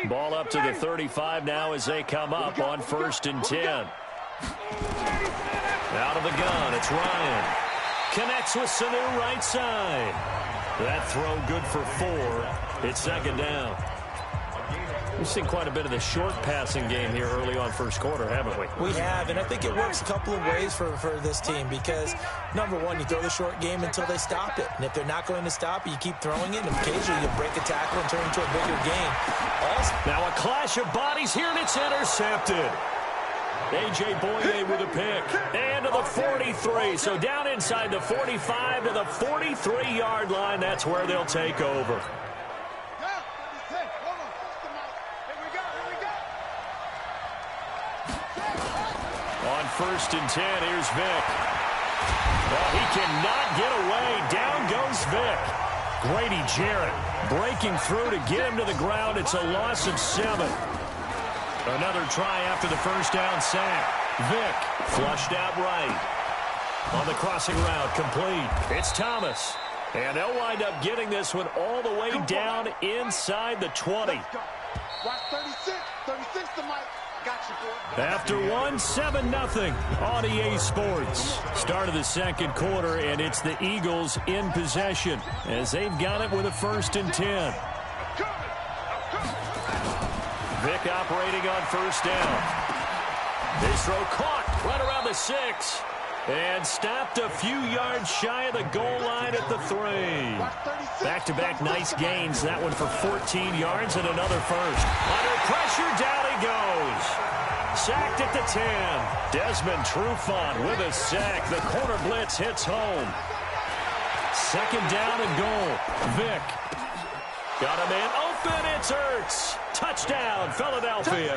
Ball up to the 35 now as they come up on 1st and 10. Out of the gun, it's Ryan. Connects with Sanu right side. That throw good for 4. It's 2nd down. We've seen quite a bit of the short passing game here early on first quarter, haven't we? We have, and I think it works a couple of ways for this team because, number one, you throw the short game until they stop it. And if they're not going to stop it, you keep throwing it, and occasionally you break a tackle and turn it into a bigger game. Also, now a clash of bodies here, and it's intercepted. A.J. Boye with a pick. And to the 43. So down inside the 45 to the 43-yard line. That's where they'll take over. On 1st and 10, here's Vick. Well, he cannot get away. Down goes Vick. Grady Jarrett breaking through to get him to the ground. It's a loss of 7. Another try after the first down sack. Vick flushed out right. On the crossing route, complete. It's Thomas. And they'll wind up getting this one all the way down inside the 20. After 7-0 on EA Sports. Start of the second quarter, and it's the Eagles in possession as they've got it with a 1st and 10. Vick operating on 1st down. His throw caught right around the 6. And stopped a few yards shy of the goal line at the 3. Back-to-back nice gains. That one for 14 yards and another first. Under pressure, down he goes. Sacked at the 10. Desmond Trufant with a sack. The corner blitz hits home. 2nd down and goal. Vick. Got him in. Open. It's Ertz. Touchdown, Philadelphia.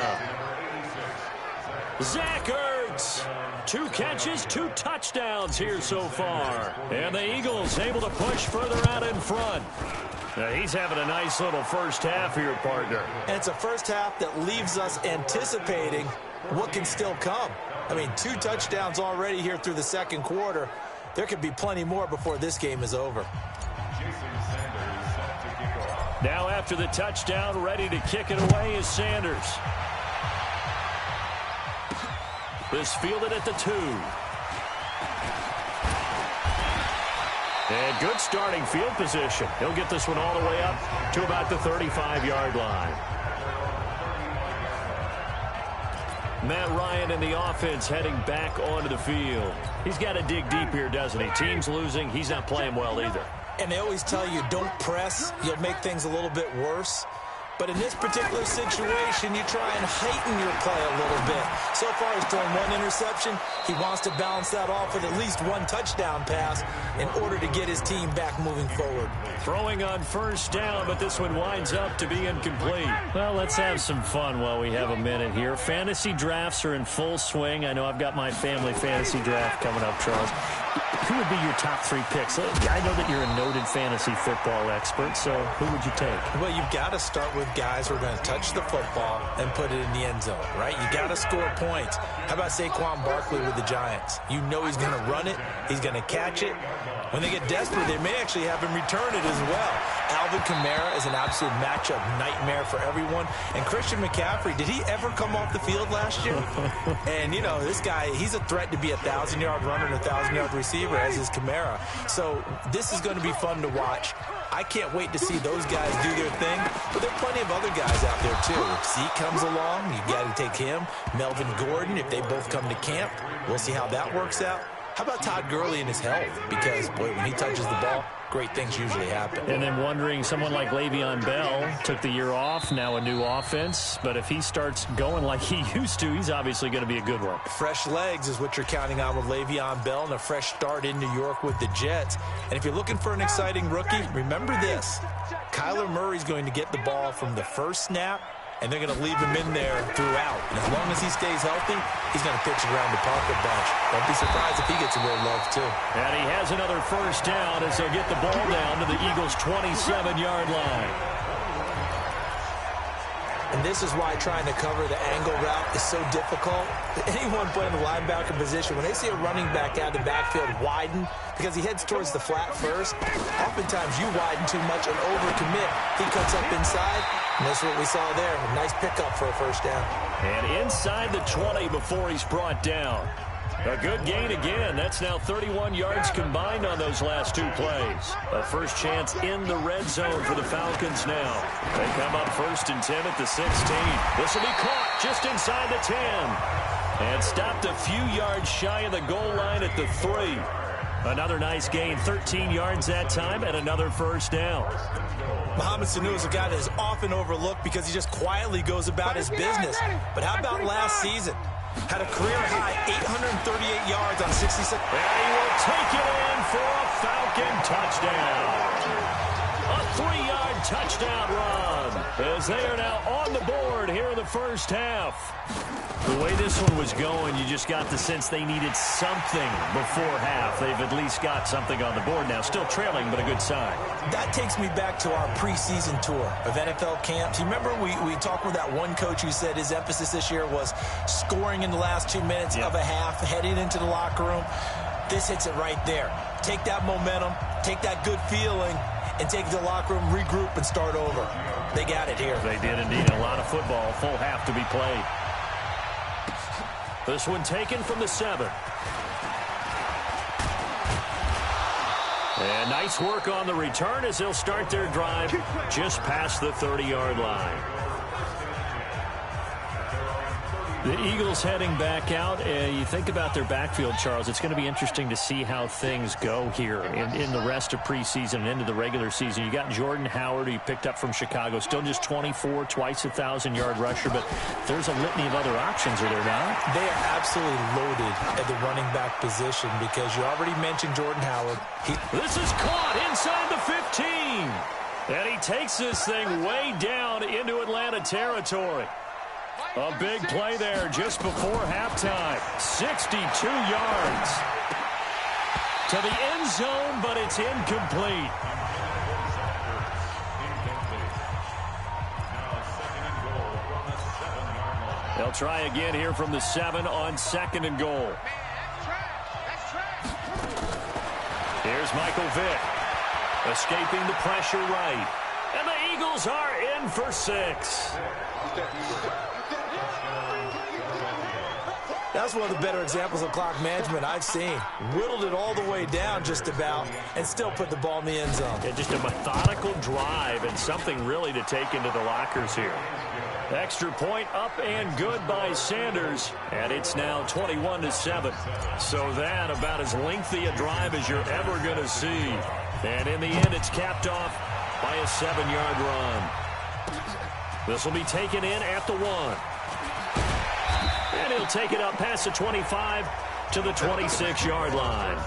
Zach Ertz. 2 catches, 2 touchdowns here so far. And the Eagles able to push further out in front. Now he's having a nice little first half here, partner. And it's a first half that leaves us anticipating what can still come. I mean, 2 touchdowns already here through the second quarter. There could be plenty more before this game is over. Now after the touchdown, ready to kick it away is Sanders. This fielded at the 2. And good starting field position. He'll get this one all the way up to about the 35-yard line. Matt Ryan and the offense heading back onto the field. He's got to dig deep here, doesn't he? Team's losing. He's not playing well either. And they always tell you, don't press. You'll make things a little bit worse. But in this particular situation, you try and heighten your play a little bit. So far, he's thrown 1 interception. He wants to balance that off with at least 1 touchdown pass in order to get his team back moving forward. Throwing on 1st down, but this one winds up to be incomplete. Well, let's have some fun while we have a minute here. Fantasy drafts are in full swing. I know I've got my family fantasy draft coming up, Charles. Who would be your top 3 picks? I know that you're a noted fantasy football expert, so who would you take? Well, you've got to start with guys who are going to touch the football and put it in the end zone, right? You got to score points. How about Saquon Barkley with the Giants? You know he's going to run it. He's going to catch it. When they get desperate, they may actually have him return it as well. Alvin Kamara is an absolute matchup nightmare for everyone. And Christian McCaffrey, did he ever come off the field last year? And, you know, this guy, he's a threat to be a 1,000-yard runner and a 1,000-yard receiver, as is Kamara. So this is going to be fun to watch. I can't wait to see those guys do their thing, but there are plenty of other guys out there, too. If Zeke comes along, you got to take him. Melvin Gordon, if they both come to camp, we'll see how that works out. How about Todd Gurley and his health? Because, boy, when he touches the ball, great things usually happen. And then wondering, someone like Le'Veon Bell took the year off, now a new offense. But if he starts going like he used to, he's obviously going to be a good one. Fresh legs is what you're counting on with Le'Veon Bell and a fresh start in New York with the Jets. And if you're looking for an exciting rookie, remember this. Kyler Murray's going to get the ball from the first snap, and they're going to leave him in there throughout. And as long as he stays healthy, he's going to pitch it around the park a bunch. Don't be surprised if he gets a little love, too. And he has another first down as they'll get the ball down to the Eagles' 27-yard line. And this is why trying to cover the angle route is so difficult. Anyone playing the linebacker position, when they see a running back out of the backfield widen, because he heads towards the flat first, oftentimes you widen too much and overcommit. He cuts up inside, and that's what we saw there. A nice pickup for a first down. And inside the 20 before he's brought down. A good gain again. That's now 31 yards combined on those last two plays. A first chance in the red zone for the Falcons now. They come up 1st and 10 at the 16. This will be caught just inside the 10. And stopped a few yards shy of the goal line at the 3. Another nice gain, 13 yards that time, and another first down. Mohamed Sanu is a guy that is often overlooked because he just quietly goes about his business. But how about last season? Had a career-high 838 yards on 66. And he will take it in for a Falcon touchdown. A 3-yard touchdown run as they are now on the board here in the first half. The way this one was going, you just got the sense they needed something before half. They've at least got something on the board now. Still trailing, but a good sign. That takes me back to our preseason tour of NFL camps. You remember we talked with that one coach who said his emphasis this year was scoring in the last 2 minutes of a half, heading into the locker room. This hits it right there. Take that momentum, take that good feeling, and take it to the locker room, regroup, and start over. They got it here. They did indeed. A lot of football, full half to be played. This one taken from the 7. And nice work on the return as they'll start their drive just past the 30-yard line. The Eagles heading back out. You think about their backfield, Charles. It's going to be interesting to see how things go here in the rest of preseason and into the regular season. You got Jordan Howard, who you picked up from Chicago. Still just 24, twice a 1,000-yard rusher. But there's a litany of other options, are there not? They are absolutely loaded at the running back position because you already mentioned Jordan Howard. This is caught inside the 15. And he takes this thing way down into Atlanta territory. A big play there just before halftime. 62 yards to the end zone, but it's incomplete. They'll try again here from the 7 on 2nd and goal. Here's Michael Vick, escaping the pressure right. And the Eagles are in for 6. That's one of the better examples of clock management I've seen. Whittled it all the way down just about and still put the ball in the end zone. Yeah, just a methodical drive and something really to take into the lockers here. Extra point up and good by Sanders. And it's now 21-7. So that about as lengthy a drive as you're ever going to see. And in the end, it's capped off by a 7-yard run. This will be taken in at the 1. And he'll take it up past the 25 to the 26-yard line.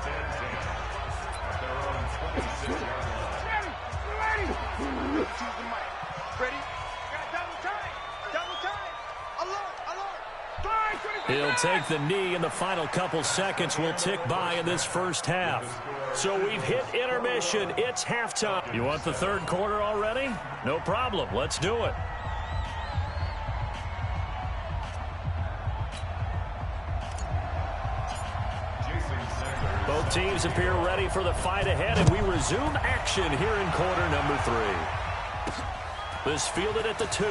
He'll take the knee, and the final couple seconds will tick by in this first half. So we've hit intermission. It's halftime. You want the third quarter already? No problem. Let's do it. Both teams appear ready for the fight ahead, and we resume action here in quarter number 3. This fielded at the 2.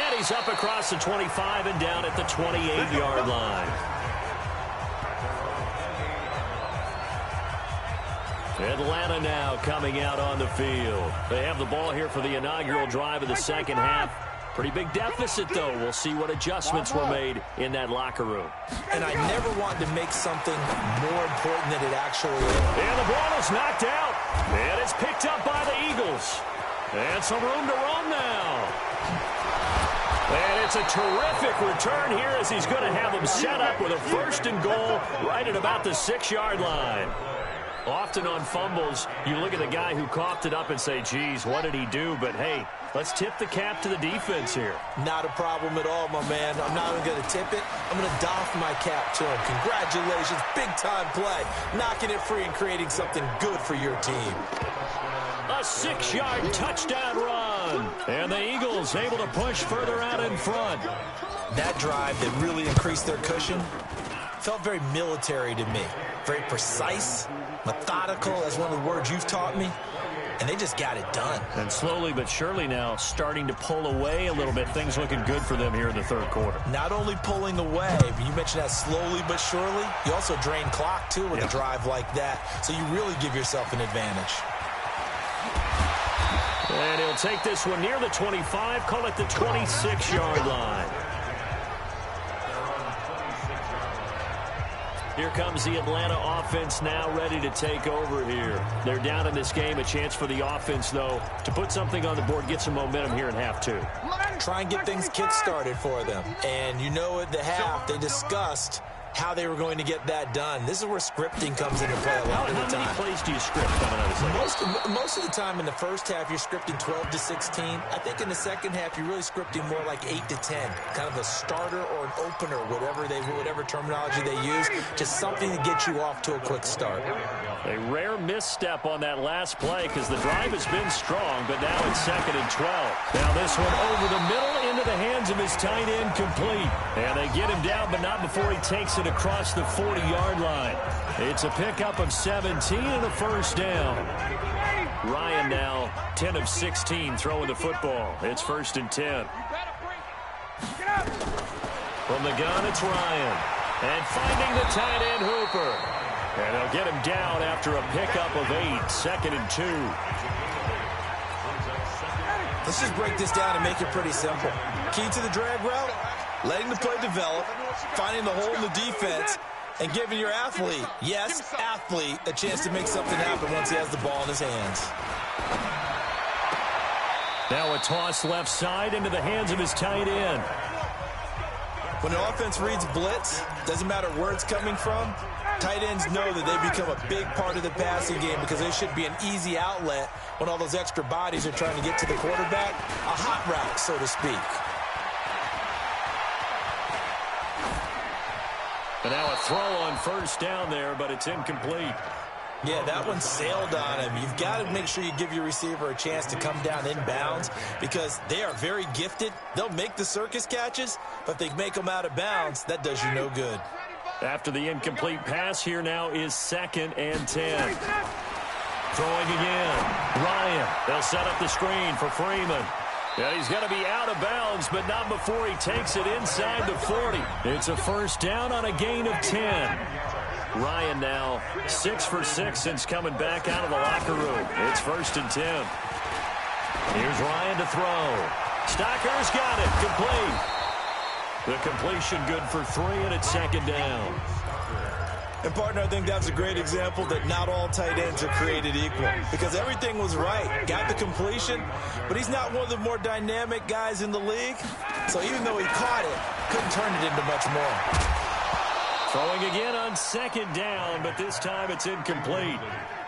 And he's up across the 25 and down at the 28-yard line. Atlanta now coming out on the field. They have the ball here for the inaugural drive of the second half. Pretty big deficit, though. We'll see what adjustments were made in that locker room. And I never wanted to make something more important than it actually is. And the ball is knocked out. And it's picked up by the Eagles. And some room to run now. And it's a terrific return here as he's going to have them set up with a 1st and goal right at about the 6-yard line. Often on fumbles, you look at the guy who coughed it up and say, geez, what did he do? But, hey, let's tip the cap to the defense here. Not a problem at all, my man. I'm not even going to tip it. I'm going to doff my cap to him. Congratulations. Big-time play. Knocking it free and creating something good for your team. A A 6-yard touchdown run. And the Eagles able to push further out in front. That drive that really increased their cushion felt very military to me. Very precise, methodical, as one of the words you've taught me. And they just got it done. And slowly but surely now starting to pull away a little bit. Things looking good for them here in the third quarter. Not only pulling away, but you mentioned that slowly but surely. You also drain clock, too, with a drive like that. So you really give yourself an advantage. And he'll take this one near the 25, call it the 26-yard line. Here comes the Atlanta offense now ready to take over here. They're down in this game. A chance for the offense, though, to put something on the board, get some momentum here in half two. Try and get things kick-started for them. And you know at the half, they discussed how they were going to get that done. This is where scripting comes into play a lot of the time. How many plays do you script coming out of this? Most of the time in the first half, you're scripting 12 to 16. I think in the second half, you're really scripting more like 8 to 10. Kind of a starter or an opener, whatever terminology they use. Just something to get you off to a quick start. A rare misstep on that last play because the drive has been strong, but now it's 2nd and 12. Now this one over the middle into the hands of his tight end, complete. And they get him down, but not before he takes it across the 40-yard line. It's a pickup of 17 and a first down. Ryan now 10 of 16 throwing the football. It's 1st and 10. From the gun, it's Ryan. And finding the tight end, Hooper. And they'll get him down after a pickup of 8, 2nd and 2. Let's just break this down and make it pretty simple. Key to the drag route, letting the play develop, finding the hole in the defense, and giving your athlete, yes, athlete, a chance to make something happen once he has the ball in his hands. Now a toss left side into the hands of his tight end. When an offense reads blitz, doesn't matter where it's coming from, tight ends know that they become a big part of the passing game because they should be an easy outlet when all those extra bodies are trying to get to the quarterback. A hot route, so to speak. And now a throw on first down there, but it's incomplete. Yeah, that one sailed on him. You've got to make sure you give your receiver a chance to come down inbounds because they are very gifted. They'll make the circus catches, but if they make them out of bounds, that does you no good. After the incomplete pass, here now is 2nd and 10. Throwing again. Ryan, they'll set up the screen for Freeman. Yeah, he's going to be out of bounds, but not before he takes it inside the 40. It's a first down on a gain of 10. Ryan now 6 for 6 since coming back out of the locker room. It's 1st and 10. Here's Ryan to throw. Stocker's got it. Complete. The completion good for 3, and it's 2nd down. And, partner, I think that's a great example that not all tight ends are created equal because everything was right. Got the completion, but he's not one of the more dynamic guys in the league. So even though he caught it, couldn't turn it into much more. Throwing again on 2nd down, but this time it's incomplete.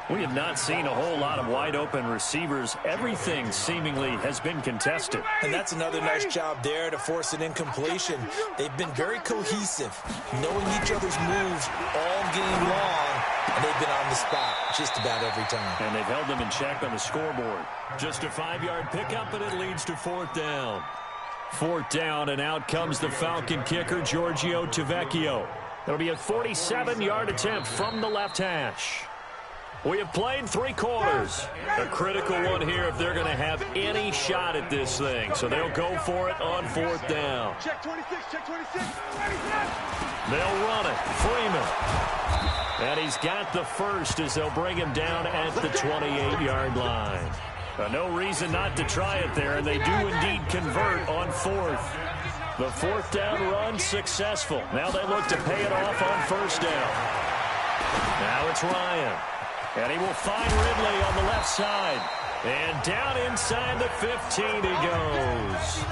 We have not seen a whole lot of wide-open receivers. Everything seemingly has been contested. And that's another nice job there to force an incompletion. They've been very cohesive, knowing each other's moves all game long, and they've been on the spot just about every time. And they've held them in check on the scoreboard. Just a 5-yard pickup, but it leads to 4th down. 4th down, and out comes the Falcon kicker, Giorgio Tavecchio. It'll be a 47-yard attempt from the left hash. We have played 3 quarters. A critical one here if they're going to have any shot at this thing. So they'll go for it on 4th down. Check 26, check 26. They'll run it. Freeman. And he's got the first as they'll bring him down at the 28-yard line. No reason not to try it there, and they do indeed convert on 4th. The 4th down run successful. Now they look to pay it off on 1st down. Now it's Ryan. And he will find Ridley on the left side. And down inside the 15 he goes.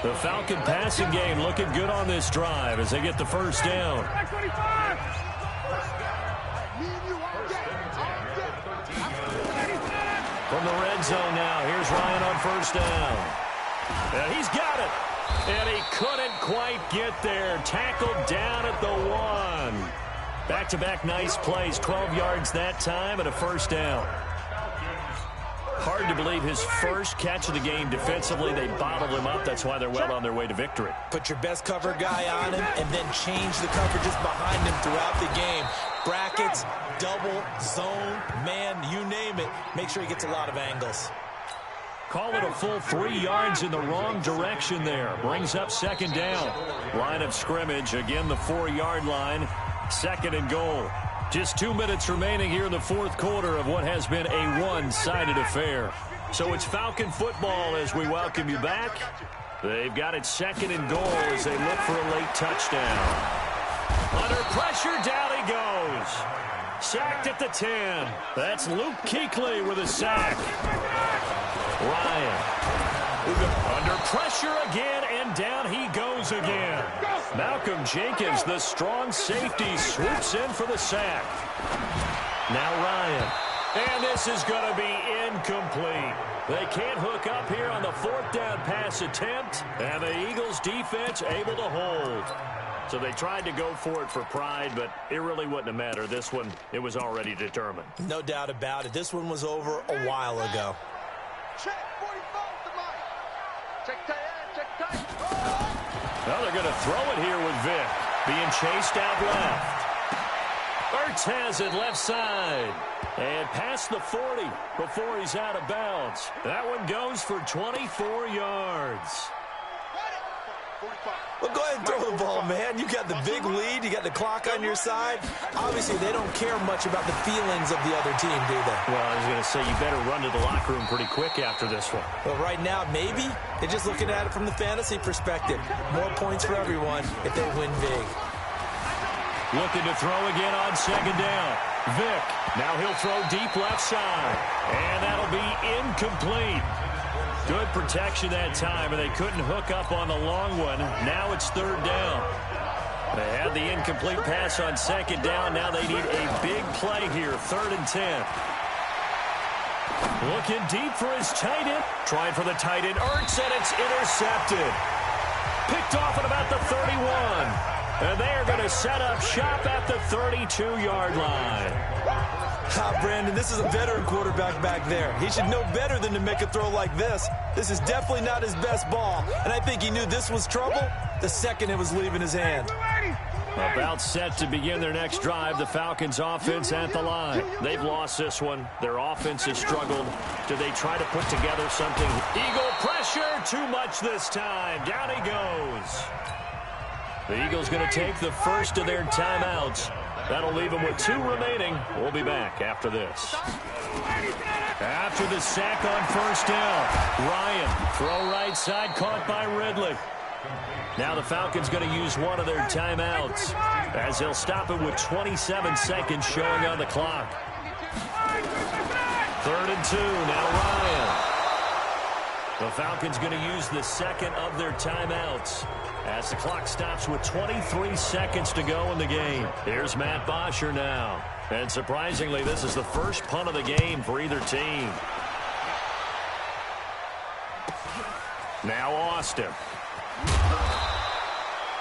The Falcon passing game looking good on this drive as they get the first down. From the red zone now, here's Ryan on 1st down. And he's got it. And he couldn't quite get there. Tackled down at the 1. Back-to-back nice plays, 12 yards that time and a 1st down. Hard to believe his first catch of the game defensively. They bottled him up. That's why they're well on their way to victory. Put your best cover guy on him and then change the coverages behind him throughout the game. Brackets, double, zone, man, you name it. Make sure he gets a lot of angles. Call it a full 3 yards in the wrong direction there. Brings up second down. Line of scrimmage, again the 4-yard line. Second and goal. Just 2 minutes remaining here in the fourth quarter of what has been a one-sided affair. So it's Falcon football as we welcome you back. They've got it second and goal as they look for a late touchdown. Under pressure, down he goes. Sacked at the 10. That's Luke Kuechly with a sack. Ryan. Under pressure again, and down he goes again. Malcolm Jenkins, the strong safety, swoops in for the sack. Now Ryan. And this is going to be incomplete. They can't hook up here on the 4th down pass attempt, and the Eagles defense able to hold. So they tried to go for it for pride, but it really wouldn't have mattered. This one, it was already determined. No doubt about it. This one was over a while ago. Check 45 to Mike. Check tight. Well, they're going to throw it here with Vic. Being chased out left. Ertz has it left side. And past the 40 before he's out of bounds. That one goes for 24 yards. Well, go ahead and throw the ball, man. You got the big lead. You got the clock on your side. Obviously, they don't care much about the feelings of the other team, do they? Well, I was going to say, you better run to the locker room pretty quick after this one. Well, right now, maybe. They're just looking at it from the fantasy perspective. More points for everyone if they win big. Looking to throw again on second down. Vic. Now he'll throw deep left side. And that'll be incomplete. Good protection that time, and they couldn't hook up on the long one. Now it's third down. They had the incomplete pass on second down. Now they need a big play here, 3rd and 10. Looking deep for his tight end. Trying for the tight end. Ertz, and it's intercepted. Picked off at about the 31. And they are going to set up shop at the 32-yard line. Brandon, this is a veteran quarterback back there. He should know better than to make a throw like this. This is definitely not his best ball, and I think he knew this was trouble the second it was leaving his hand. About set to begin their next drive, the Falcons offense at the line. They've lost this one. Their offense has struggled. Do they try to put together something? Eagle pressure, too much this time. Down he goes. The Eagles going to take the first of their timeouts. That'll leave them with 2 remaining. We'll be back after this. After the sack on first down, Ryan, throw right side, caught by Ridley. Now the Falcons going to use one of their timeouts as they'll stop it with 27 seconds showing on the clock. 3rd and 2, now Ryan. The Falcons going to use the second of their timeouts as the clock stops with 23 seconds to go in the game. Here's Matt Bosher now. And surprisingly, this is the first punt of the game for either team. Now Austin.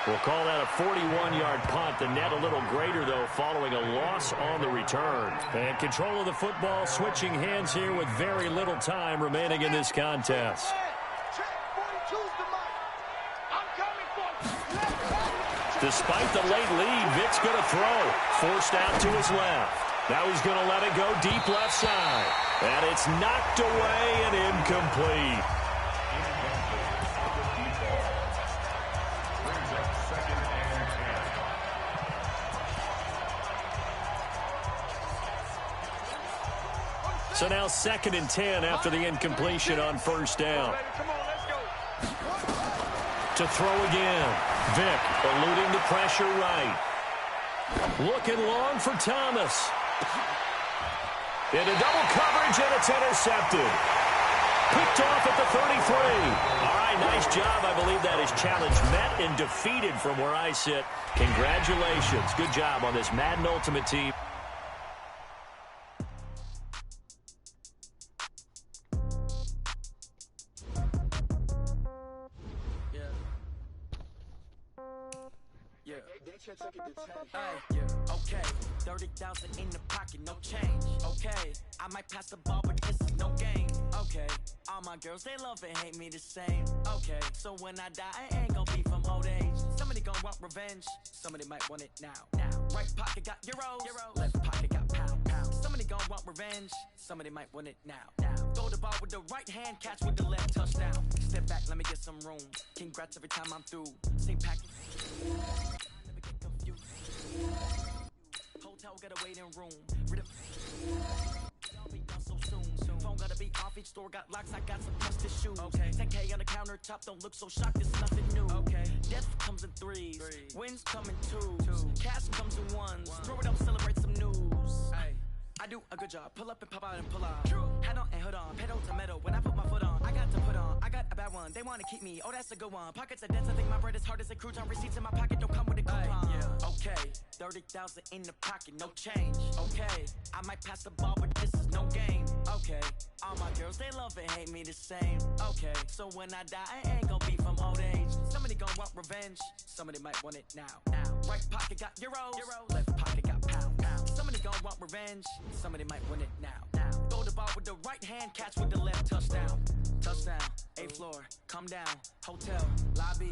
We'll call that a 41-yard punt. The net a little greater, though, following a loss on the return. And control of the football switching hands here with very little time remaining in this contest. Despite the late lead, Vic's going to throw. Forced out to his left. Now he's going to let it go deep left side. And it's knocked away and incomplete. So now 2nd and 10 after the incompletion on first down. To throw again. Vic eluding the pressure right. Looking long for Thomas. Into double coverage, and it's intercepted. Picked off at the 33. All right, nice job. I believe that is challenge met and defeated from where I sit. Congratulations. Good job on this Madden Ultimate Team. Okay, 30,000 in the pocket, no change. Okay, I might pass the ball, but this is no game. Okay, all my girls, they love and hate me the same. Okay, so when I die, I ain't gon' be from old age. Somebody gon' want revenge, somebody might want it now. Right pocket got euros, left pocket got pound. Somebody gon' want revenge, somebody might want it now. Throw the ball with the right hand, catch with the left, touchdown. Step back, let me get some room. Congrats every time I'm through. Same package. Never get confused. Hotel got a waiting room. Y'all be done so soon. Phone gotta be off, each store got locks, I got some custom shoes. Okay. 10K on the countertop, don't look so shocked, it's nothing new. Okay. Death comes in threes, wins come in twos. Cash comes in ones, throw it up, celebrate some news. Ay. I do a good job, pull up and pop out and pull out. Hat on and hood on, pedal to metal, when I put my foot on, I got to put on, I got a bad one, they wanna keep me, oh that's a good one. Pockets are dense, I think my bread is hard as a crouton, receipts in my pocket don't come with a coupon. Yeah. Okay, 30,000 in the pocket, no change. Okay, I might pass the ball, but this is no game. Okay, all my girls, they love and hate me the same. Okay, so when I die, I ain't gon' be from old age. Somebody gon' want revenge, somebody might want it now. Right pocket got euros, left pocket got pound. Somebody gon' want revenge, somebody might win it now. Throw the ball with the right hand, catch with the left, touchdown. Touchdown, 8th floor, come down, hotel, lobby.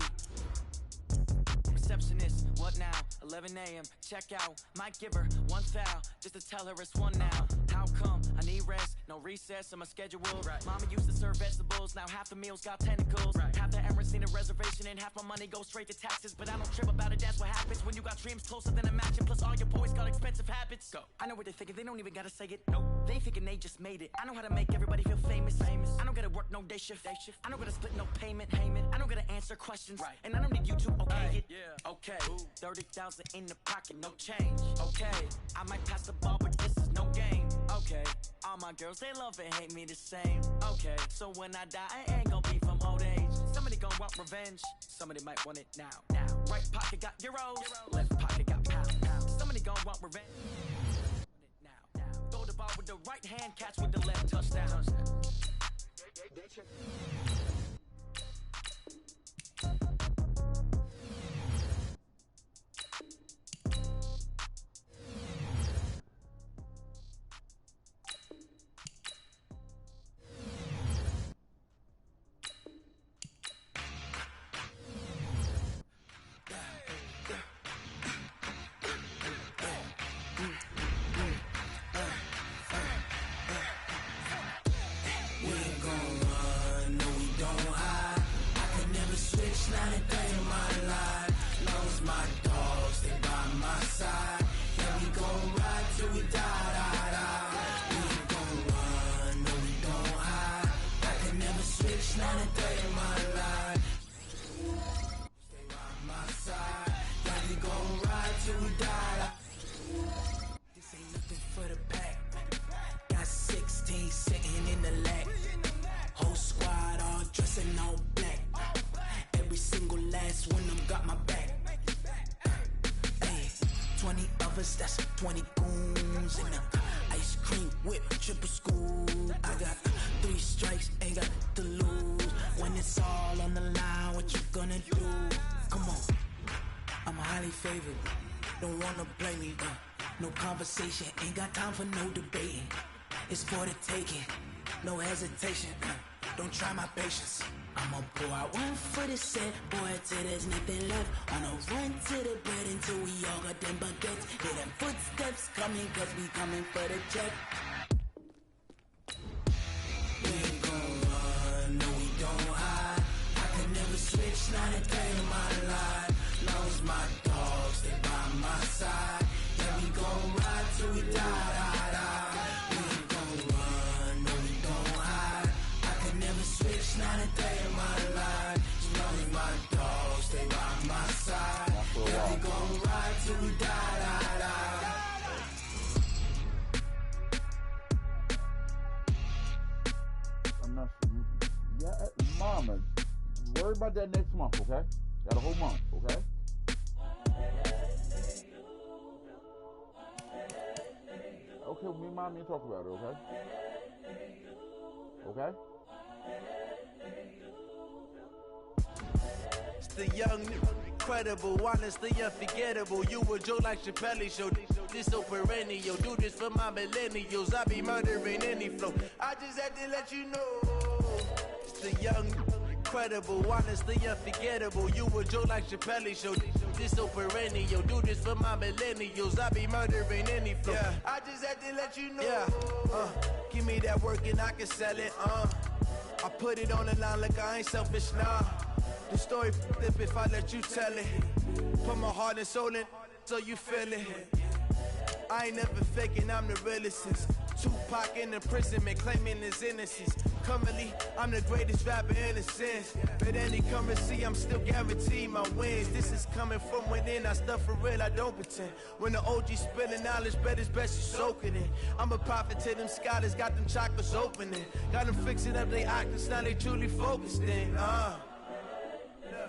Receptionist, what now? 11 a.m. check out. Might give her one foul just to tell her it's one now. How come? I need rest, no recess on my schedule. Right. Mama used to serve vegetables, now half the meals got tentacles. Right. Half the Emirates need a reservation and half my money goes straight to taxes. But I don't trip about it, that's what happens when you got dreams closer than a match. And plus all your boys got expensive habits. Go. I know what they're thinking, they don't even gotta say it. Nope. They thinking they just made it. I know how to make everybody feel famous. I don't gotta work no day shift. I don't gotta split no payment. I don't gotta answer questions. Right. And I don't need you to okay it. Yeah. Okay, 30,000 in the pocket, no change. Okay, I might pass the ball, but this is no game. Okay, all my girls, they love and hate me the same. Okay, so when I die, I ain't gon' be from old age. Somebody gon' want revenge, somebody might want it now. Right pocket got euros, left pocket got pound. Somebody gon' want revenge. Now, throw the ball with the right hand, catch with the left, touchdown. This ain't nothing for the pack. Got 16 sitting in the lag. Whole squad all dressing all black. Every single last one of them got my back. Hey, 20 of us, that's 20 goons in the ice cream whip, triple scoop. I got 3 strikes, ain't got to lose. When it's all on the line, what you gonna do? Come on, I'm highly favored. Don't wanna blame me, no conversation, ain't got time for no debating. It's for the taking, no hesitation, don't try my patience. I'ma pour out one for the set, boy, till there's nothing left. On a run to the bread until we all got them baguettes. Hear them footsteps coming, cause we coming for the check. We ain't gon' run, no we don't hide. I could never switch, not a day in my life. Long as my dogs, stay by my side. Yeah, we gon' ride till we die. We ain't gon' run, no we don't hide. I could never switch, not a day in my life. As long as my dogs, stay by my side. Yeah, we gon' ride till we die. I'm not sure. Yeah, mama, worry about that next month, okay? Got a whole month, okay? Okay, me and mommy talk about it, okay? Okay? It's the young Incredible, honestly unforgettable. You a joke like Chappelle Show. This so perennial. Do this for my millennials. I be murdering any flow. I just had to let you know. It's the young, incredible, honestly unforgettable. You a joke like Chappelle Show. This so perennial. Do this for my millennials. I be murdering any flow. Yeah. I just had to let you know. Yeah. Give me that work and I can sell it. I put it on the line like I ain't selfish, nah. The story flip if I let you tell it. Put my heart and soul in so you feel it. I ain't never faking, I'm the realest since Tupac in imprisonment, claiming his innocence. Currently, I'm the greatest rapper in a sense. But any currency, I'm still guaranteed my wins. This is coming from within, I stuff for real, I don't pretend. When the OG spilling knowledge, bet it's best you soak it in. I'm a prophet to them scholars, got them chakras opening. Got them fixing up they octaves, now they truly focused in.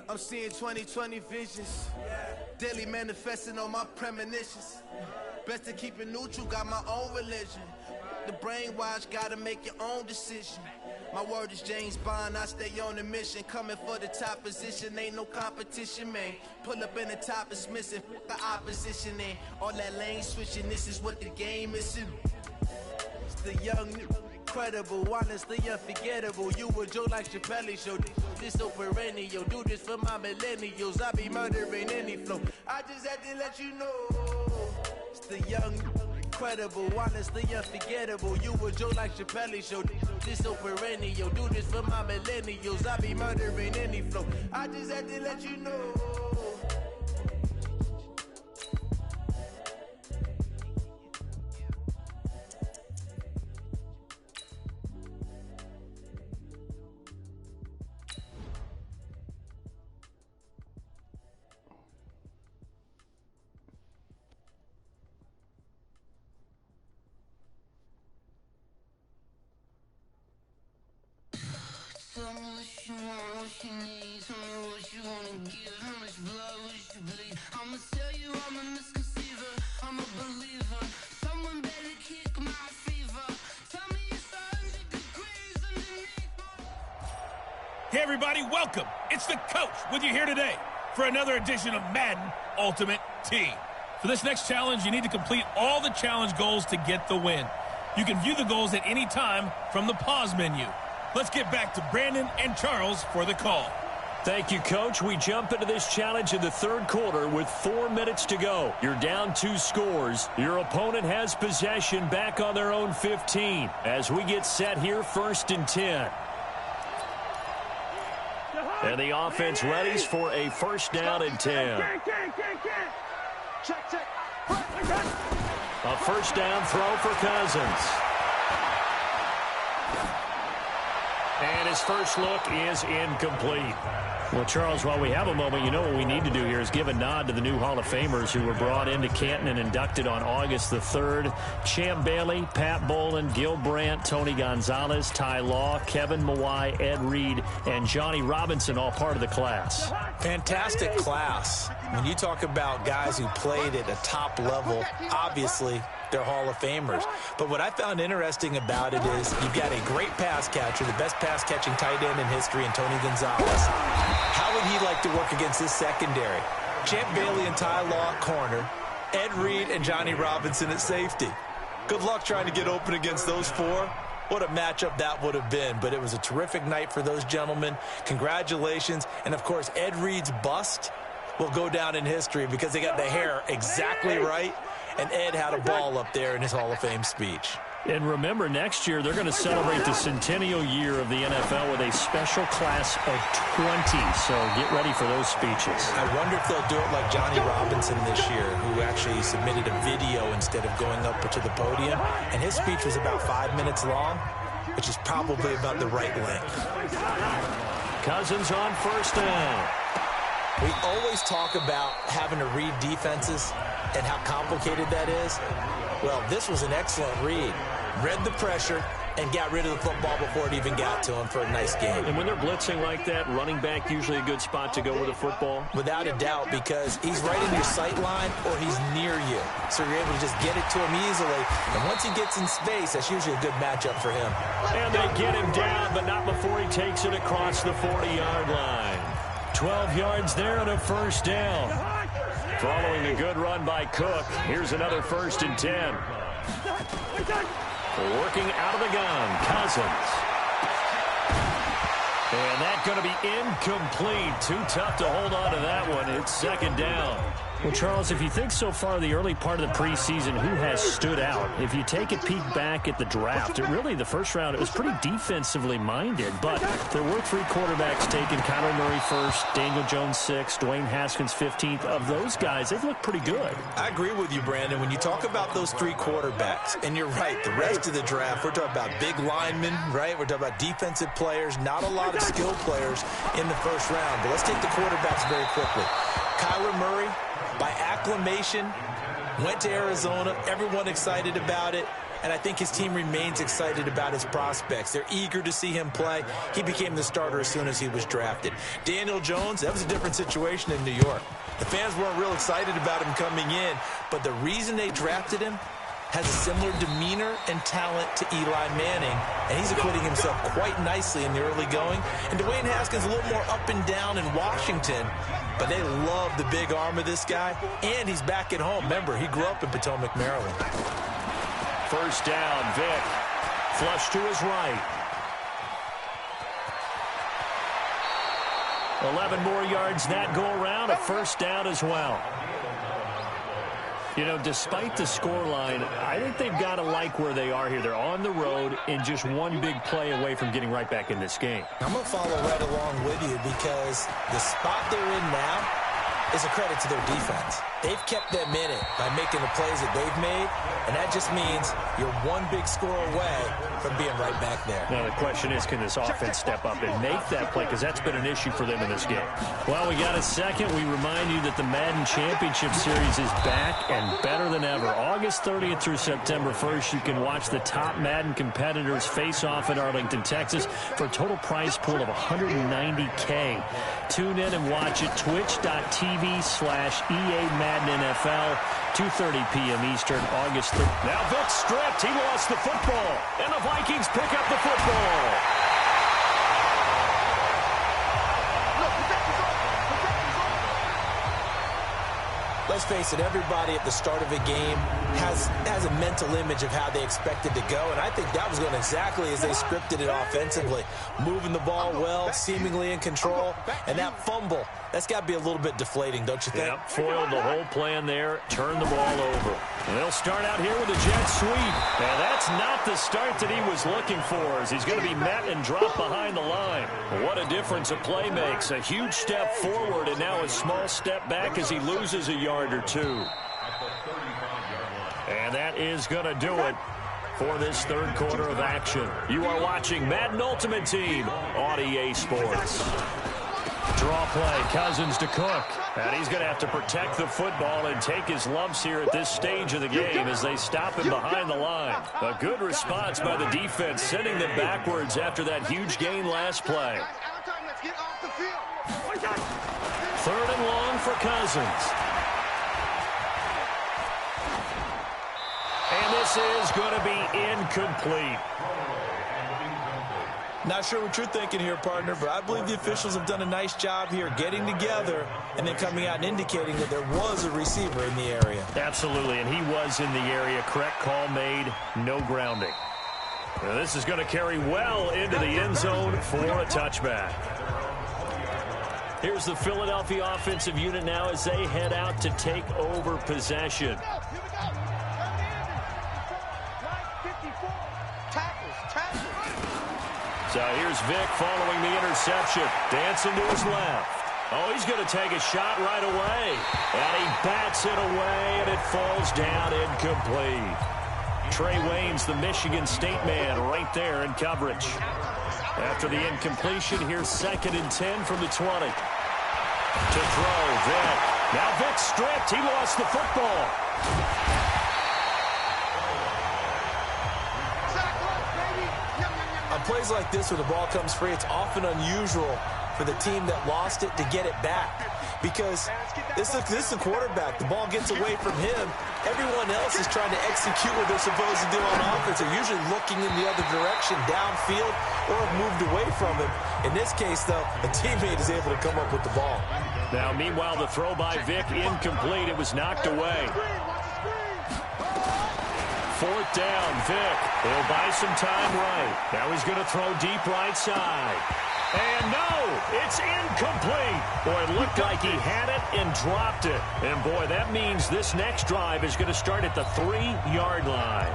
I'm seeing 2020 visions. Daily manifesting on my premonitions. Best to keep it neutral, got my own religion. The brainwash, gotta make your own decision. My word is James Bond, I stay on a mission. Coming for the top position, ain't no competition, man. Pull up in the top is missing, the opposition ain't. All that lane switching, this is what the game is. It's the young, incredible, honestly unforgettable. You a joke like Chappelle Show. This so perennial. Do this for my millennials. I be murdering any flow. I just had to let you know. It's the young, incredible, honestly unforgettable. You a joke like Chappelle Show. This so perennial. Do this for my millennials. I be murdering any flow. I just had to let you know. Tell me what you want, what you need. Tell me what you wanna give. How much blood would you bleed? I'ma tell you I'm a misconceiver. I'm a believer. Someone better kick my fever. Tell me it's 100 degrees underneath my... Hey everybody, welcome. It's the coach with you here today for another edition of Madden Ultimate Team. For this next challenge, you need to complete all the challenge goals to get the win. You can view the goals at any time from the pause menu. Let's get back to Brandon and Charles for the call. Thank you, Coach. We jump into this challenge in the third quarter with 4 minutes to go. You're down 2 scores. Your opponent has possession back on their own 15. As we get set here, 1st and 10. And the offense readies for a 1st down and 10. Check. A 1st down throw for Cousins. And his first look is incomplete. Well, Charles, while we have a moment, you know what we need to do here is give a nod to the new Hall of Famers who were brought into Canton and inducted on August the 3rd. Champ Bailey, Pat Bolin, Gil Brandt, Tony Gonzalez, Ty Law, Kevin Mawai, Ed Reed, and Johnny Robinson, all part of the class. Fantastic class. When you talk about guys who played at a top level, obviously they're Hall of Famers. But what I found interesting about it is you've got a great pass catcher, the best pass-catching tight end in history, in Tony Gonzalez. How would he like to work against this secondary? Champ Bailey and Ty Law at corner, Ed Reed and Johnny Robinson at safety. Good luck trying to get open against those 4. What a matchup that would have been. But it was a terrific night for those gentlemen. Congratulations. And, of course, Ed Reed's bust will go down in history because they got the hair exactly right. And Ed had a ball up there in his Hall of Fame speech. And remember, next year they're going to celebrate the centennial year of the NFL with a special class of 20. So get ready for those speeches. I wonder if they'll do it like Johnny Robinson this year, who actually submitted a video instead of going up to the podium. And his speech was about 5 minutes long, which is probably about the right length. Cousins on 1st down. We always talk about having to read defenses and how complicated that is. Well, this was an excellent read. Read the pressure and got rid of the football before it even got to him for a nice game. And when they're blitzing like that, running back usually a good spot to go with the football? Without a doubt, because he's right in your sight line or he's near you. So you're able to just get it to him easily. And once he gets in space, that's usually a good matchup for him. And they get him down, but not before he takes it across the 40-yard line. 12 yards there and a first down. Following a good run by Cook, here's another 1st and 10. Working out of the gun, Cousins. And that's going to be incomplete. Too tough to hold on to that one. It's 2nd down. Well, Charles, if you think so far the early part of the preseason, who has stood out? If you take a peek back at the draft, the first round, it was pretty defensively minded, but there were 3 quarterbacks taken. Kyler Murray first, Daniel Jones 6th, Dwayne Haskins 15th. Of those guys, they've looked pretty good. I agree with you, Brandon. When you talk about those 3 quarterbacks, and you're right, the rest of the draft, we're talking about big linemen, right? We're talking about defensive players, not a lot of skilled players in the first round. But let's take the quarterbacks very quickly. Kyler Murray, by acclamation, went to Arizona. Everyone excited about it. And I think his team remains excited about his prospects. They're eager to see him play. He became the starter as soon as he was drafted. Daniel Jones, that was a different situation in New York. The fans weren't real excited about him coming in, but the reason they drafted him has a similar demeanor and talent to Eli Manning, and he's acquitting himself quite nicely in the early going. And Dwayne Haskins a little more up and down in Washington, but they love the big arm of this guy, and he's back at home. Remember, he grew up in Potomac, Maryland. First down, Vic. Flush to his right. 11 more yards that go around, a first down as well. You know, despite the scoreline, I think they've got to like where they are here. They're on the road and just one big play away from getting right back in this game. I'm going to follow right along with you because the spot they're in now is a credit to their defense. They've kept them in it by making the plays that they've made, and that just means you're one big score away from being right back there. Now, the question is, can this offense step up and make that play? Because that's been an issue for them in this game. Well, we got a second. We remind you that the Madden Championship Series is back and better than ever. August 30th through September 1st, you can watch the top Madden competitors face off in Arlington, Texas for a total prize pool of $190K. Tune in and watch it, twitch.tv/EA Madden NFL, 2:30 p.m. Eastern, August 3rd. Now Vic stripped. He lost the football. And the Vikings pick up the football. Let's face it, everybody at the start of a game has a mental image of how they expected to go, and I think that was going exactly as they scripted it offensively. Moving the ball well, seemingly in control, and that fumble, that's got to be a little bit deflating, don't you think? Yep, foiled the whole plan there, turned the ball over. And they'll start out here with a jet sweep. And that's not the start that he was looking for, as he's going to be met and dropped behind the line. What a difference a play makes. A huge step forward and now a small step back as he loses a yard or two. And that is going to do it for this third quarter of action. You are watching Madden Ultimate Team on EA Sports. Draw play, Cousins to Cook. And he's going to have to protect the football and take his lumps here at this stage of the game as they stop him behind the line. A good response by the defense, sending them backwards after that huge gain last play. 3rd and long for Cousins. And this is going to be incomplete. Not sure what you're thinking here, partner, but I believe the officials have done a nice job here getting together and then coming out and indicating that there was a receiver in the area. Absolutely, and he was in the area. Correct call made, no grounding. Now this is going to carry well into the end zone for a touchback. Here's the Philadelphia offensive unit now as they head out to take over possession. So here's Vic following the interception. Dancing to his left. Oh, he's going to take a shot right away. And he bats it away, and it falls down incomplete. Trey Waynes, the Michigan State man, right there in coverage. After the incompletion, here's 2nd and 10 from the 20. To throw, Vic. Now Vic stripped. He lost the football. On plays like this where the ball comes free, it's often unusual for the team that lost it to get it back. Because this is a quarterback. The ball gets away from him, Everyone else is trying to execute what they're supposed to do on offense. They're usually looking in the other direction, downfield, or have moved away from it. In this case, though, a teammate is able to come up with the ball. Now, meanwhile, the throw by Vic incomplete. It was knocked away. 4th down, Vic. He'll buy some time right. Now he's going to throw deep right side. And no, it's incomplete. Boy, it looked like he had it and dropped it. And boy, that means this next drive is going to start at the 3-yard line.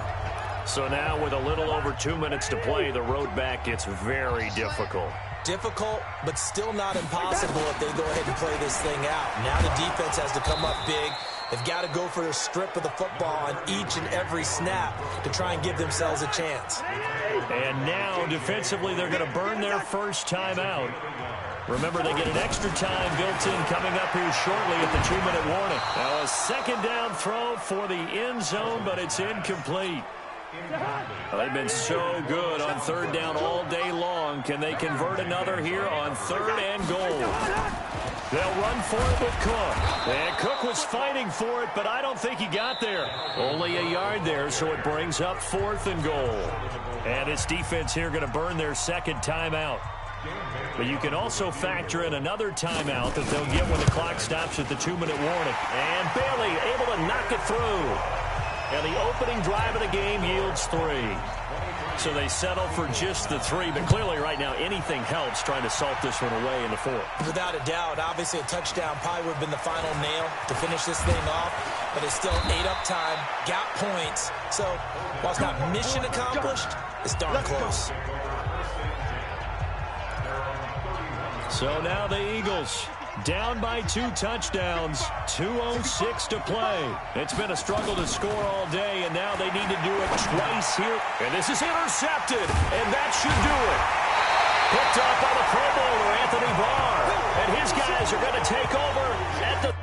So now with a little over 2 minutes to play, the road back gets very difficult. Difficult, but still not impossible if they go ahead and play this thing out. Now the defense has to come up big. They've got to go for a strip of the football on each and every snap to try and give themselves a chance. And now, defensively, they're going to burn their first timeout. Remember, they get an extra time built in coming up here shortly at the 2-minute warning. Now, a 2nd down throw for the end zone, but it's incomplete. Well, they've been so good on 3rd down all day long. Can they convert another here on 3rd and goal? They'll run for it with Cook. And Cook was fighting for it, but I don't think he got there. Only a yard there, so it brings up 4th and goal. And this defense here going to burn their 2nd timeout. But you can also factor in another timeout that they'll get when the clock stops at the 2-minute warning. And Bailey able to knock it through. And the opening drive of the game yields 3. So they settle for just the 3. But clearly right now anything helps trying to salt this one away in the 4th. Without a doubt, obviously a touchdown probably would have been the final nail to finish this thing off. But it's still 8 up time, got points. So while it's not mission accomplished, it's darn close. So now the Eagles down by 2 touchdowns, 2:06 to play. It's been a struggle to score all day, and now they need to do it twice here. And this is intercepted, and that should do it. Picked up by the Pro Bowler, Anthony Barr. And his guys are going to take over at the...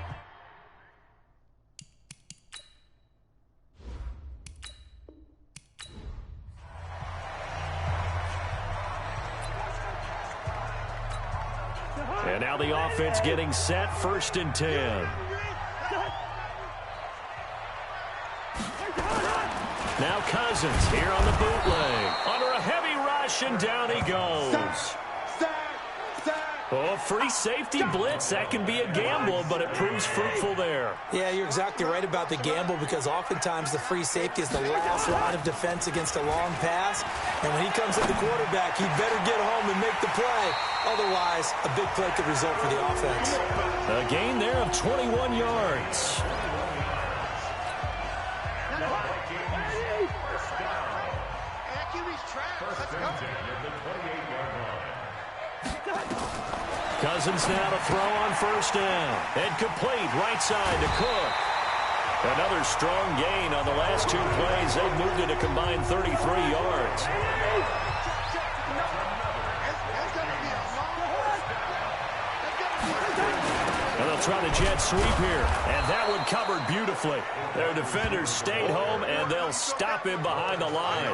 And now the offense getting set, 1st and 10. Now Cousins here on the bootleg. Under a heavy rush, and down he goes. Oh, free safety blitz. That can be a gamble, but it proves fruitful there. Yeah, you're exactly right about the gamble because oftentimes the free safety is the last line of defense against a long pass. And when he comes at the quarterback, he better get home and make the play. Otherwise, a big play could result for the offense. A gain there of 21 yards. Cousins now to throw on 1st down. And complete right side to Cook. Another strong gain on the last 2 plays. They've moved it a combined 33 yards. And they'll try the jet sweep here. And that one covered beautifully. Their defenders stayed home, and they'll stop him behind the line.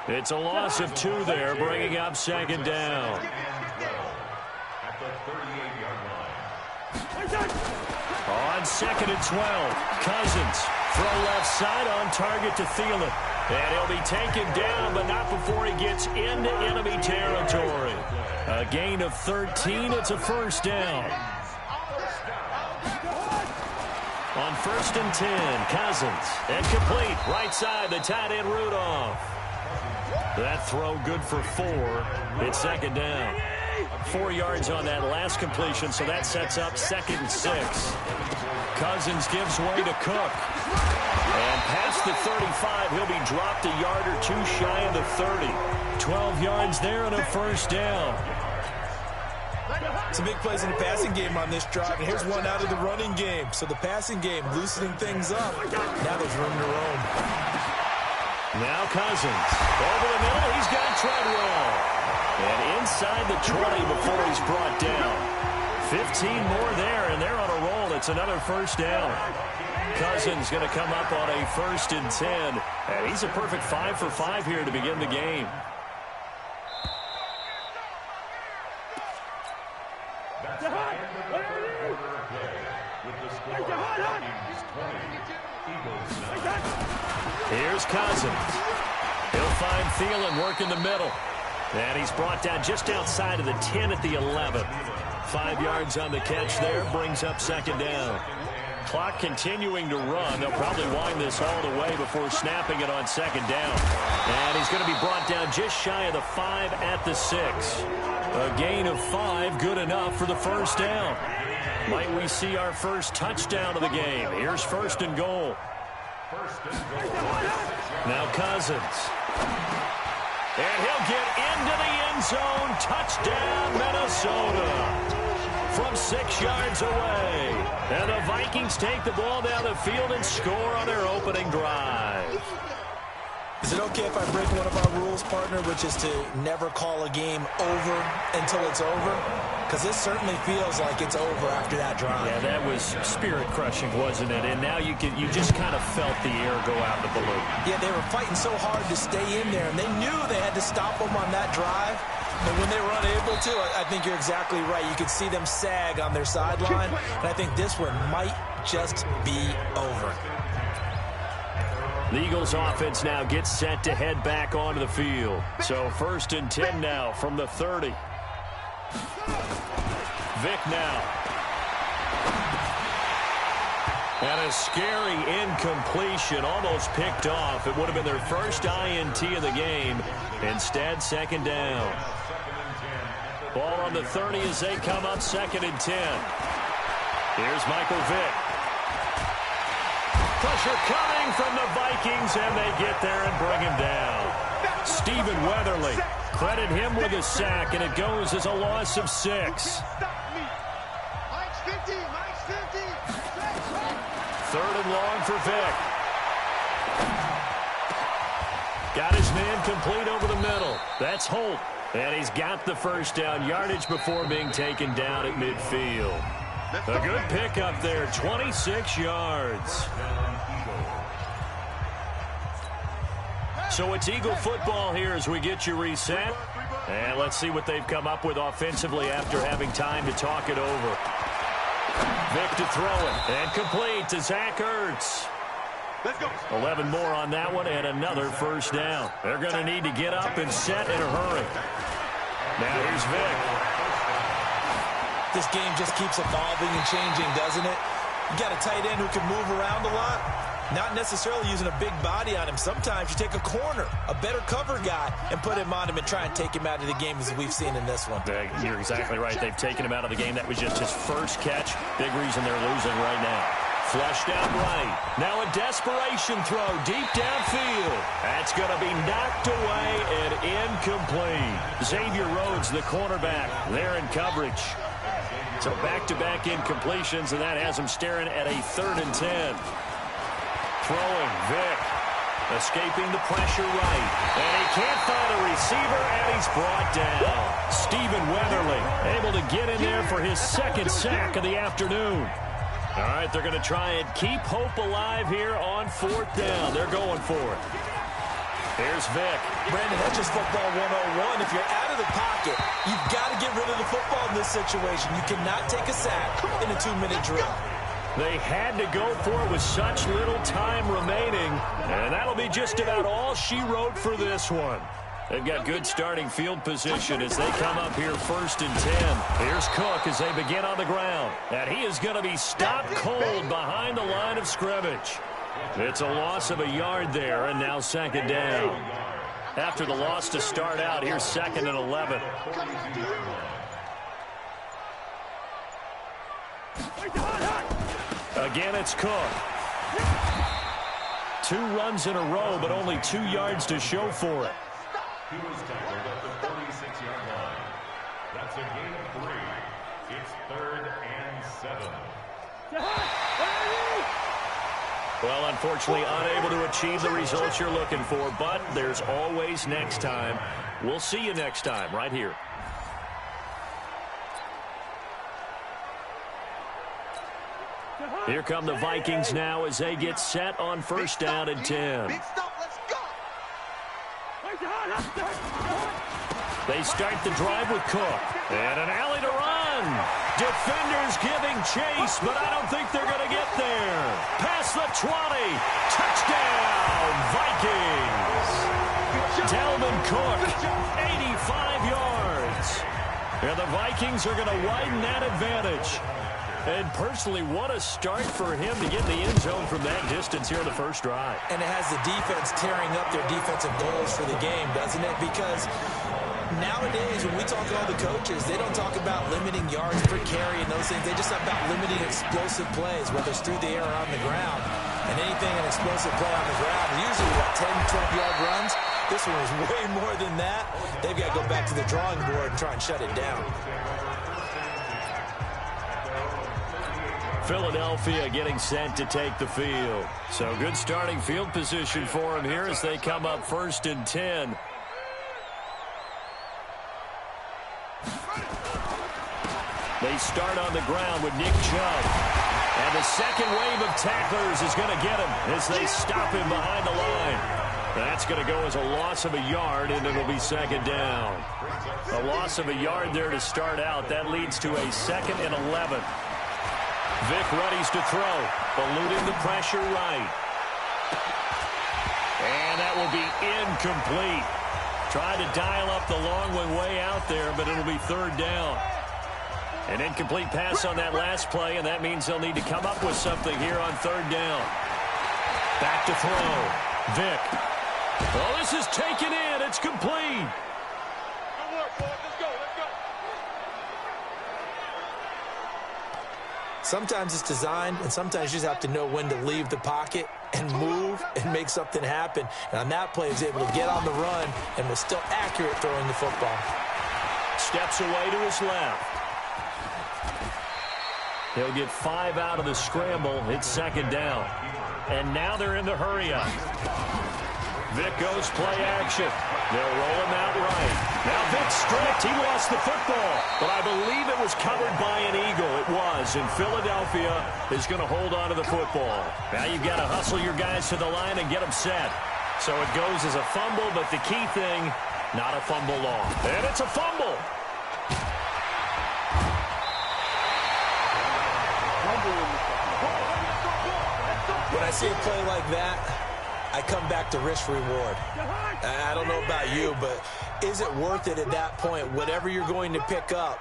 It's a loss of 2 there, bringing up 2nd down. On 2nd and 12, Cousins throw left side on target to Thielen. And he'll be taken down, but not before he gets into enemy territory. A gain of 13, it's a 1st down. On 1st and 10, Cousins. And complete, right side, the tight end Rudolph. That throw good for 4. It's 2nd down. 4 yards on that last completion, so that sets up 2nd and 6. Cousins gives way to Cook. And past the 35, he'll be dropped a yard or 2 shy of the 30. 12 yards there and a 1st down. Some big plays in the passing game on this drive, and here's one out of the running game. So the passing game loosening things up. Now there's room to roam. Now Cousins. Over the middle, he's got Treadwell. And inside the 20 before he's brought down. 15 more there, and they're on a roll. It's another 1st down. Cousins going to come up on a 1st and 10. And he's a perfect 5 for 5 here to begin the game. Here's Cousins. He'll find Thielen working the middle. And he's brought down just outside of the 10 at the 11. 5 yards on the catch there, brings up second down. Clock continuing to run. They'll probably wind this all the way before snapping it on second down. And he's going to be brought down just shy of the 5 at the 6. A gain of 5, good enough for the first down. Might we see our first touchdown of the game? Here's first and goal. Now Cousins. And he'll get into the end zone. Touchdown, Minnesota. From 6 yards away. And the Vikings take the ball down the field and score on their opening drive. Is it okay if I break one of our rules, partner, which is to never call a game over until it's over? Because this certainly feels like it's over after that drive. Yeah, that was spirit-crushing, wasn't it? And now you just kind of felt the air go out the balloon. Yeah, they were fighting so hard to stay in there, and they knew they had to stop them on that drive. But when they were unable to, I think you're exactly right. You could see them sag on their sideline, and I think this one might just be over. The Eagles offense now gets set to head back onto the field. So first and 10 now from the 30. Vic now. And a scary incompletion, almost picked off. It would have been their first INT of the game. Instead, second down. Ball on the 30 as they come up second and 10. Here's Michael Vick. Pressure coming from the Vikings, and they get there and bring him down. Stephen Weatherly, credit him with a sack, and it goes as a loss of 6. Third and long for Vick. Got his man complete over the middle. That's Holt. And he's got the first down yardage before being taken down at midfield. A good pickup there, 26 yards. So it's Eagle football here as we get you reset. And let's see what they've come up with offensively after having time to talk it over. Vic to throw it, and complete to Zach Ertz. 11 more on that one, and another first down. They're going to need to get up and set in a hurry. Now here's Vic. This game just keeps evolving and changing, doesn't it? You got a tight end who can move around a lot. Not necessarily using a big body on him. Sometimes you take a corner, a better cover guy, and put him on him and try and take him out of the game as we've seen in this one. You're exactly right. They've taken him out of the game. That was just his first catch. Big reason they're losing right now. Flushed out right. Now a desperation throw deep downfield. That's going to be knocked away and incomplete. Xavier Rhodes, the cornerback, there in coverage. So back-to-back incompletions, and that has him staring at a 3rd and 10. Throwing, Vic. Escaping the pressure right. And he can't find a receiver, and he's brought down. Stephen Weatherly able to get in there for his second sack of the afternoon. All right, they're going to try and keep hope alive here on 4th down. They're going for it. Here's Vic. Brandon, that's just football 101. If you're out of the pocket, you've got to get rid of the football in this situation. You cannot take a sack in a 2-minute drill. They had to go for it with such little time remaining, and that'll be just about all she wrote for this one. They've got good starting field position as they come up here 1st and 10. Here's Cook as they begin on the ground, and he is going to be stopped cold behind the line of scrimmage. It's a loss of a yard there, and now second down. After the loss to start out, here's 2nd and 11. Again, it's Cook. 2 runs in a row, but only 2 yards to show for it. He was tackled at the 36-yard line. That's a gain of 3. It's 3rd and 7. Well, unfortunately, unable to achieve the results you're looking for, but there's always next time. We'll see you next time right here. Here come the Vikings now as they get set on 1st down and 10. They start the drive with Cook. And an alley to run. run. Defenders giving chase, but I don't think they're going to get there. Past the 20. Touchdown, Vikings. Dalvin Cook, 85 yards. And the Vikings are going to widen that advantage. And personally, what a start for him to get in the end zone from that distance here in the first drive. And it has the defense tearing up their defensive goals for the game, doesn't it? Because nowadays, when we talk to all the coaches, they don't talk about limiting yards per carry and those things. They just talk about limiting explosive plays, whether it's through the air or on the ground. And anything an explosive play on the ground, usually, 10, 12-yard runs. This one was way more than that. They've got to go back to the drawing board and try and shut it down. Philadelphia getting set to take the field. So good starting field position for them here as they come up 1st and 10. They start on the ground with Nick Chubb. And the second wave of tacklers is going to get him as they stop him behind the line. That's going to go as a loss of a yard, and it'll be 2nd down. A loss of a yard there to start out. That leads to a 2nd and 11. Vic readies to throw, eluding the pressure right. And that will be incomplete. Tried to dial up the long one way out there, but it'll be 3rd down. An incomplete pass on that last play, and that means they'll need to come up with something here on 3rd down. Back to throw. Vic. Oh, this is taken in. It's complete. Good work, boys. Let's go. Let's go. Sometimes it's designed, and sometimes you just have to know when to leave the pocket and move and make something happen. And on that play, he was able to get on the run and was still accurate throwing the football. Steps away to his left. He'll get 5 out of the scramble. It's 2nd down. And now they're in the hurry-up. Vic goes play action. They'll roll him out right. Now Vic's stripped. He lost the football. But I believe it was covered by an eagle. It was. And Philadelphia is going to hold on to the football. Now you've got to hustle your guys to the line and get them set. So it goes as a fumble, but the key thing, not a fumble long. And it's a fumble. When I see a play like that, I come back to risk-reward. I don't know about you, but is it worth it at that point, whatever you're going to pick up,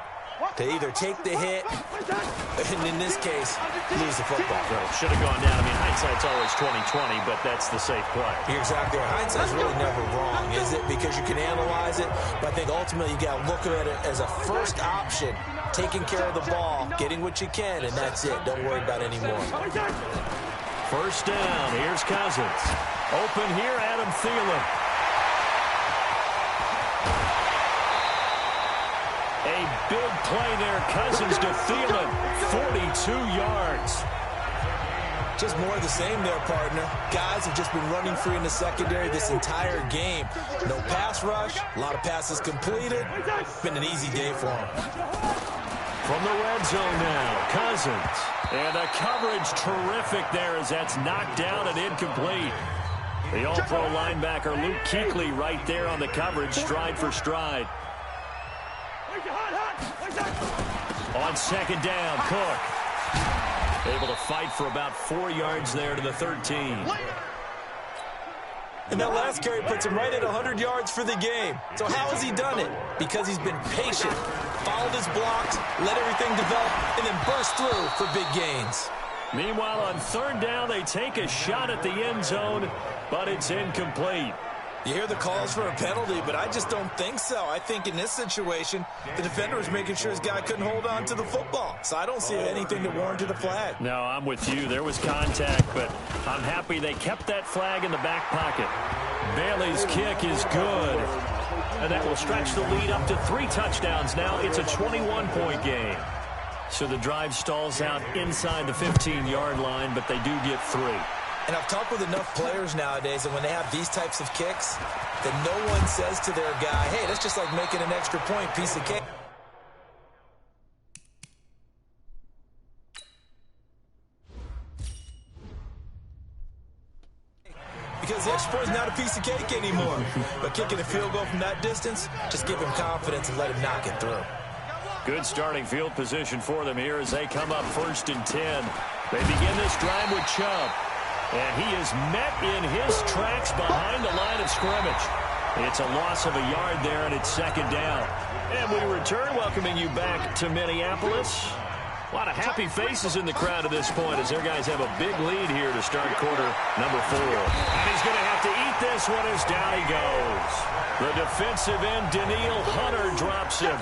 to either take the hit, and in this case, lose the football? Well, should have gone down. I mean, hindsight's always 20/20, but that's the safe play. You're exactly right. Hindsight's really never wrong, is it? Because you can analyze it, but I think ultimately you got to look at it as a first option, taking care of the ball, getting what you can, and that's it. Don't worry about any more. 1st down. Here's Cousins. Open here, Adam Thielen. A big play there. Cousins to Thielen. 42 yards. Just more of the same there, partner. Guys have just been running free in the secondary this entire game. No pass rush. A lot of passes completed. Been an easy day for them. From the red zone now, Cousins. And the coverage terrific there as that's knocked down and incomplete. The all-pro linebacker Luke Kuechly right there on the coverage, stride for stride. On 2nd down, Cook. Able to fight for about 4 yards there to the 13. And that last carry puts him right at 100 yards for the game. So how has he done it? Because he's been patient, followed his blocks, let everything develop, and then burst through for big gains. Meanwhile, on 3rd down, they take a shot at the end zone, but it's incomplete. You hear the calls for a penalty, but I just don't think so. I think in this situation, the defender was making sure his guy couldn't hold on to the football. So I don't see anything that warranted a flag. No, I'm with you. There was contact, but I'm happy they kept that flag in the back pocket. Bailey's kick is good. And that will stretch the lead up to 3 touchdowns. Now it's a 21-point game. So the drive stalls out inside the 15-yard line, but they do get 3. And I've talked with enough players nowadays that when they have these types of kicks, that no one says to their guy, hey, that's just like making an extra point, piece of cake. Because the extra point is not a piece of cake anymore. But kicking a field goal from that distance, just give him confidence and let him knock it through. Good starting field position for them here as they come up 1st and 10. They begin this drive with Chubb. And he is met in his tracks behind the line of scrimmage. It's a loss of a yard there, and it's 2nd down. And we return, welcoming you back to Minneapolis. A lot of happy faces in the crowd at this point as their guys have a big lead here to start quarter number 4. And he's going to have to eat this one as down he goes. The defensive end, Daniil Hunter, drops him.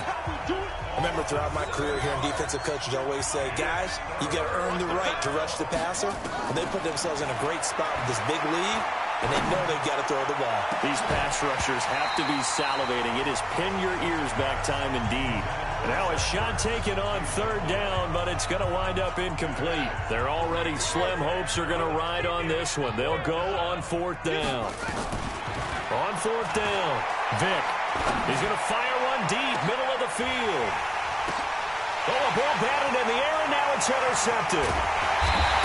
I remember throughout my career here in defensive coaches always say, guys, you got to earn the right to rush the passer. And they put themselves in a great spot with this big lead, and they know they've got to throw the ball. These pass rushers have to be salivating. It is pin your ears back time indeed. Now a shot taken on 3rd down, but it's going to wind up incomplete. They're already slim hopes are going to ride on this one. They'll go on 4th down. On 4th down, Vick. He's going to fire one deep, middle of the field. Oh, a ball batted in the air, and now it's intercepted.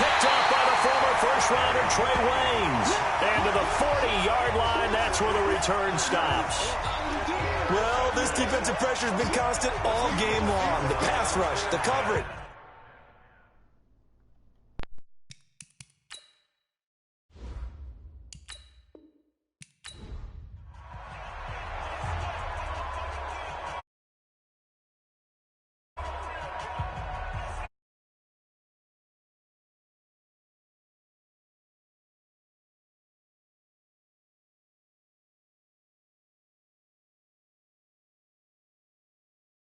Picked off by the former first-rounder Trey Waynes. And to the 40-yard line, that's where the return stops. Well, this defensive pressure has been constant all game long. The pass rush, the coverage,